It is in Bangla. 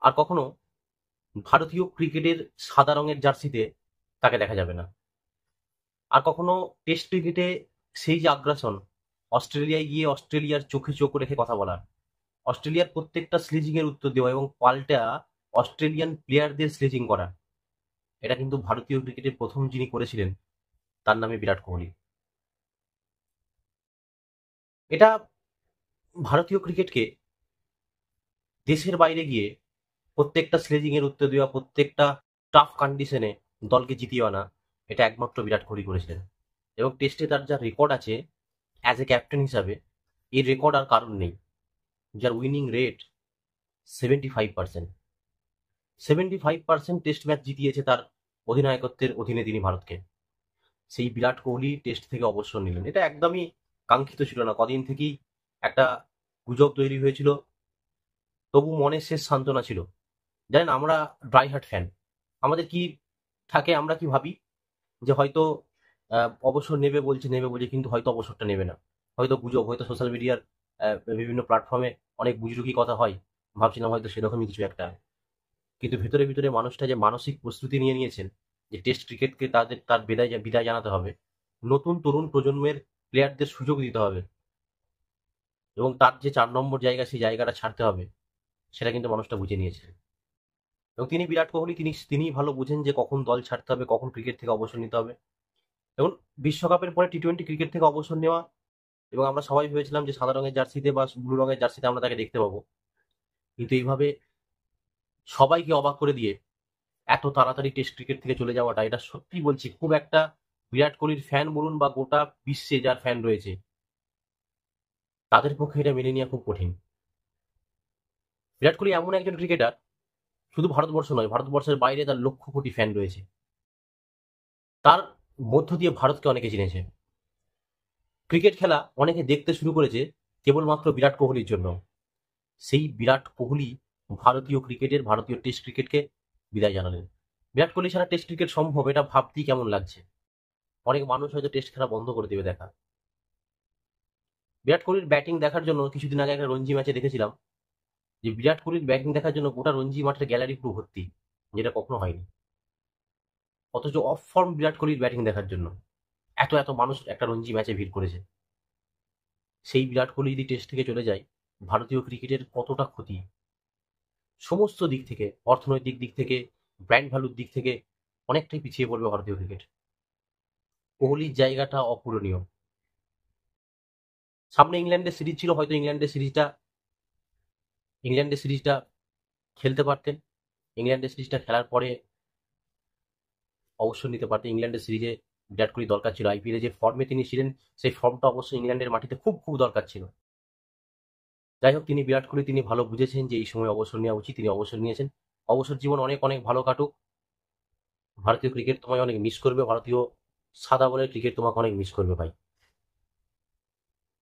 আর কখনো ভারতীয় ক্রিকেটের সাদা রঙের জার্সিতে তাকে দেখা যাবে না। আর কখনো টেস্ট ক্রিকেটে সেই যে আগ্রাসন, অস্ট্রেলিয়ায় গিয়ে অস্ট্রেলিয়ার চোখে চোখ রেখে কথা বলা, অস্ট্রেলিয়ার প্রত্যেকটা স্লেজিং এর উত্তর দেওয়া এবং পাল্টা অস্ট্রেলিয়ান প্লেয়ারদের স্লেজিং করা, এটা কিন্তু ভারতীয় ক্রিকেটে প্রথম যিনি করেছিলেন তার নামে বিরাট কোহলি। এটা ভারতীয় ক্রিকেটকে দেশের বাইরে গিয়ে প্রত্যেকটা স্লেজিং এর উত্তর দেওয়া, প্রত্যেকটা টাফ কন্ডিশনে দলকে জিতিয়ে আনা, এটা একমাত্র বিরাট কোহলি করেছিলেন। এবং টেস্টে তার যা রেকর্ড আছে অ্যাজ এ ক্যাপ্টেন হিসাবে, এই রেকর্ড আর কারণ নেই। যার উইনিং রেট 75%, 75% টেস্ট ম্যাচ জিতিয়েছে তার অধিনায়কত্বের অধীনে তিনি ভারতকে। সেই বিরাট কোহলি টেস্ট থেকে অবসর নিলেন, এটা একদমই কাঙ্ক্ষিত ছিল না। কদিন থেকেই একটা গুজব তৈরি হয়েছিল, তবু মনে শেষ সান্ত্বনা ছিল। জানেন, আমরা ড্রাই হার্ট ফ্যান, আমাদের কি থাকে, আমরা কি ভাবি যে হয়তো অবসর নেবে বলছে, কিন্তু হয়তো অবসরটা নেবে না। হয়তো গুজব, হয়তো সোশ্যাল মিডিয়ার বিভিন্ন প্ল্যাটফর্মে অনেক বুজরুকি কথা হয়, ভাবছিলাম হয়তো সেরকমই কিছু একটা। কিন্তু ভেতরে ভিতরে মানুষটা যে মানসিক প্রস্তুতি নিয়েছেন যে টেস্ট ক্রিকেটকে তার বিদায় জানাতে হবে, নতুন তরুণ প্রজন্মের প্লেয়ারদের সুযোগ দিতে হবে এবং তার যে 4 নম্বর জায়গা, সেই জায়গাটা ছাড়তে হবে, সেটা কিন্তু মানুষটা বুঝে নিয়েছে। এবং তিনি বিরাট কোহলি, তিনি ভালো বুঝেন যে কখন দল ছাড়তে হবে, কখন ক্রিকেট থেকে অবসর নিতে হবে। এবং বিশ্বকাপের পরে টি-20 ক্রিকেট থেকে অবসর নেওয়া, এবং আমরা সবাই ভেবেছিলাম যে সাদা রঙের জার্সিতে বা ব্লু রঙের জার্সিতে আমরা তাকে দেখতে পাবো, কিন্তু এইভাবে সবাইকে অবাক করে দিয়ে এত তাড়াতাড়ি টেস্ট ক্রিকেট থেকে চলে যাওয়াটা, এটা সত্যি বলছি খুব একটা, বিরাট কোহলির ফ্যান বলুন বা গোটা বিশ্বে যার ফ্যান রয়েছে তাদের পক্ষে এটা মেনে নেওয়া খুব কঠিন। বিরাট কোহলি এমন একজন ক্রিকেটার, শুধু ভারতবর্ষ নয়, ভারতবর্ষের বাইরে তার লক্ষ কোটি ফ্যান রয়েছে, তার মধ্য দিয়ে ভারতকে অনেকে চিনেছে। ক্রিকেট খেলা অনেকে দেখতে শুরু করেছে কেবলমাত্র বিরাট কোহলির জন্য। সেই বিরাট কোহলি ভারতীয় ক্রিকেটের, ভারতীয় টেস্ট ক্রিকেটকে বিদায় জানালেন। বিরাট কোহলি ছাড়া টেস্ট ক্রিকেট সম্ভব, এটা ভাবতেই কেমন লাগছে। অনেক মানুষ হয়তো টেস্ট খেলা বন্ধ করে দেবে দেখা। বিরাট কোহলির ব্যাটিং দেখার জন্য কিছুদিন আগে একটা রঞ্জি ম্যাচে দেখেছিলাম যে বিরাট কোহলির ব্যাটিং দেখার জন্য গোটা রঞ্জি মাঠের গ্যালারি পুরো ভর্তি, যেটা কখনো হয়নি। অথচ অফ ফর্ম বিরাট কোহলির ব্যাটিং দেখার জন্য এত এত মানুষ একটা রঞ্জি ম্যাচে ভিড় করেছে। সেই বিরাট কোহলি যদি টেস্ট থেকে চলে যায়, ভারতীয় ক্রিকেটের কতটা ক্ষতি, সমস্ত দিক থেকে, অর্থনৈতিক দিক থেকে, ব্র্যান্ড ভ্যালুর দিক থেকে অনেকটাই পিছিয়ে পড়বে ভারতীয় ক্রিকেট। কোহলির জায়গাটা অপূরণীয়। সামনে ইংল্যান্ডের সিরিজ ছিল, হয়তো ইংল্যান্ডের সিরিজটা খেলতে পারতেন। ইংল্যান্ডের সিরিজটা খেলার পরে অবসর নিতে পারতেন। ইংল্যান্ডের সিরিজে বিরাট কোহলি দরকার ছিল, আইপিএলে যে ফর্মে তিনি ছিলেন সেই ফর্মটা অবশ্যই ইংল্যান্ডের মাটিতে খুব খুব দরকার ছিল। যাই হোক, বিরাট কোহলি তিনি ভালো বুঝেছেন যে এই সময় অবসর নেওয়া উচিত, তিনি অবসর নিয়েছেন। অবসর জীবন অনেক অনেক ভালো কাটুক। ভারতীয় ক্রিকেট তোমায় অনেক মিস করবে, ভারতীয় সাদা বলের ক্রিকেট তোমাকে অনেক মিস করবে ভাই।